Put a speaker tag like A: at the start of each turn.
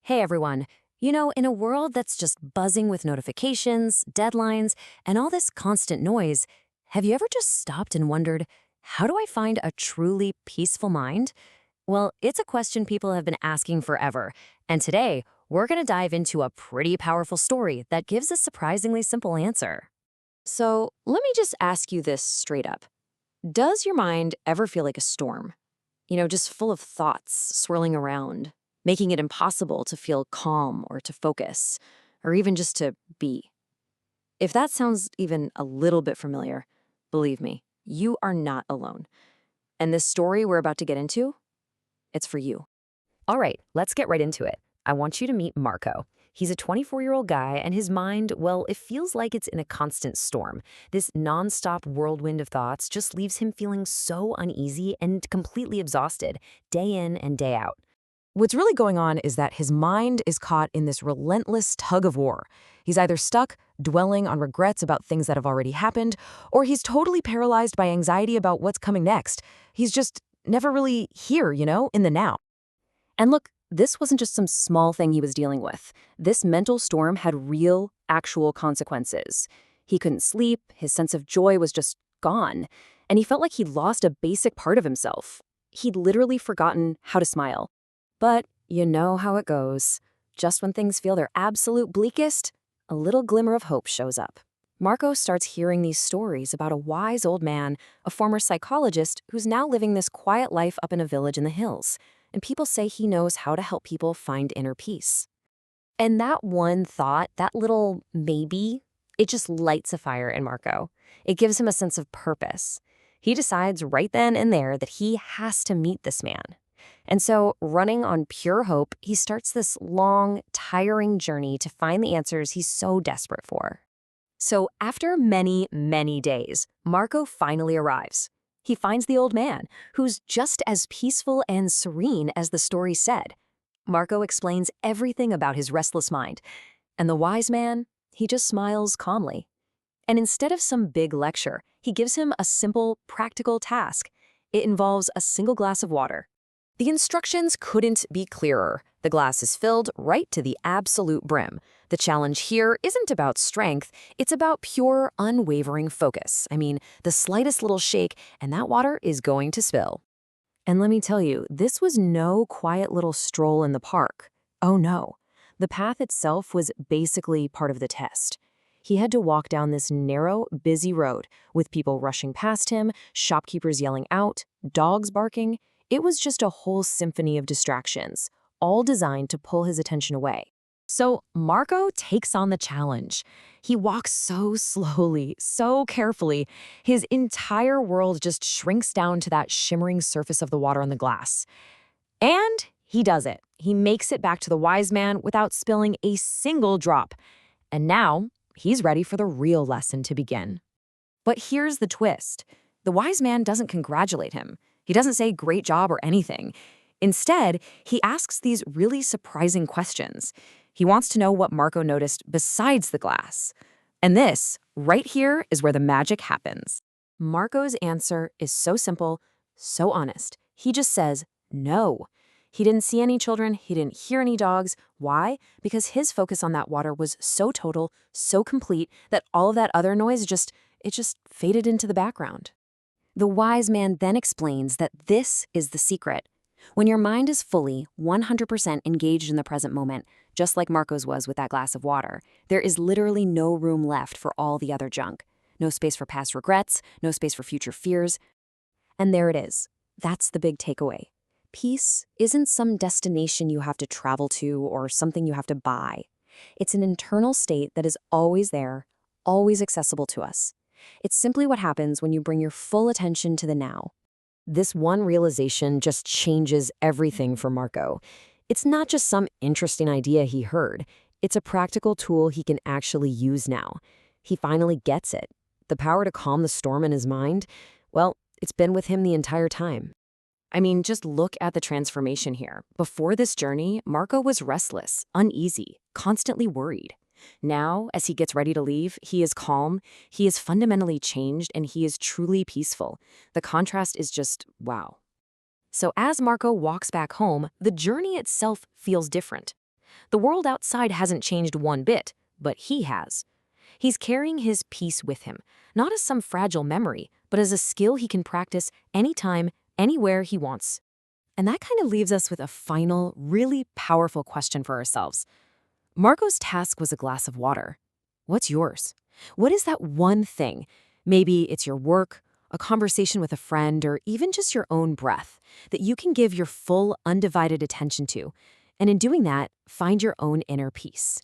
A: Hey everyone. In a world that's just buzzing with notifications, deadlines, and all this constant noise, have you ever just stopped and wondered, how do I find a truly peaceful mind? Well, it's a question people have been asking forever. And today, we're going to dive into a pretty powerful story that gives a surprisingly simple answer. So, let me just ask you this straight up. Does your mind ever feel like a storm? Just full of thoughts swirling around, making it impossible to feel calm or to focus, or even just to be. If that sounds even a little bit familiar, believe me, you are not alone. And this story we're about to get into, it's for you. All right, let's get right into it. I want you to meet Marco. He's a 24-year-old guy, and his mind, well, it feels like it's in a constant storm. This nonstop whirlwind of thoughts just leaves him feeling so uneasy and completely exhausted, day in and day out. What's really going on is that his mind is caught in this relentless tug of war. He's either stuck, dwelling on regrets about things that have already happened, or he's totally paralyzed by anxiety about what's coming next. He's just never really here, in the now. And look, this wasn't just some small thing he was dealing with. This mental storm had real, actual consequences. He couldn't sleep, his sense of joy was just gone, and he felt like he'd lost a basic part of himself. He'd literally forgotten how to smile. But you know how it goes. Just when things feel their absolute bleakest, a little glimmer of hope shows up. Marco starts hearing these stories about a wise old man, a former psychologist who's now living this quiet life up in a village in the hills. And people say he knows how to help people find inner peace. And that one thought, that little maybe, it just lights a fire in Marco. It gives him a sense of purpose. He decides right then and there that he has to meet this man. And so, running on pure hope, he starts this long, tiring journey to find the answers he's so desperate for. So, after many, many days, Marco finally arrives. He finds the old man, who's just as peaceful and serene as the story said. Marco explains everything about his restless mind, and the wise man, he just smiles calmly. And instead of some big lecture, he gives him a simple, practical task. It involves a single glass of water. The instructions couldn't be clearer. The glass is filled right to the absolute brim. The challenge here isn't about strength, it's about pure, unwavering focus. The slightest little shake, and that water is going to spill. And let me tell you, this was no quiet little stroll in the park. Oh no. The path itself was basically part of the test. He had to walk down this narrow, busy road with people rushing past him, shopkeepers yelling out, dogs barking. It was just a whole symphony of distractions, all designed to pull his attention away. So Marco takes on the challenge. He walks so slowly, so carefully. His entire world just shrinks down to that shimmering surface of the water on the glass. And he does it. He makes it back to the wise man without spilling a single drop. And now he's ready for the real lesson to begin. But here's the twist. The wise man doesn't congratulate him. He doesn't say great job or anything. Instead, he asks these really surprising questions. He wants to know what Marco noticed besides the glass. And this, right here, is where the magic happens. Marco's answer is so simple, so honest. He just says, no. He didn't see any children, he didn't hear any dogs. Why? Because his focus on that water was so total, so complete, that all of that other noise just faded into the background. The wise man then explains that this is the secret. When your mind is fully, 100% engaged in the present moment, just like Marco's was with that glass of water, there is literally no room left for all the other junk. No space for past regrets, no space for future fears. And there it is. That's the big takeaway. Peace isn't some destination you have to travel to or something you have to buy. It's an internal state that is always there, always accessible to us. It's simply what happens when you bring your full attention to the now. This one realization just changes everything for Marco. It's not just some interesting idea he heard. It's a practical tool he can actually use now. He finally gets it. The power to calm the storm in his mind, well, it's been with him the entire time. Just look at the transformation here. Before this journey, Marco was restless, uneasy, constantly worried. Now, as he gets ready to leave, he is calm, he is fundamentally changed, and he is truly peaceful. The contrast is just wow. So as Marco walks back home, the journey itself feels different. The world outside hasn't changed one bit, but he has. He's carrying his peace with him, not as some fragile memory, but as a skill he can practice anytime, anywhere he wants. And that kind of leaves us with a final, really powerful question for ourselves. Marco's task was a glass of water. What's yours? What is that one thing? Maybe it's your work, a conversation with a friend, or even just your own breath that you can give your full, undivided attention to. And in doing that, find your own inner peace.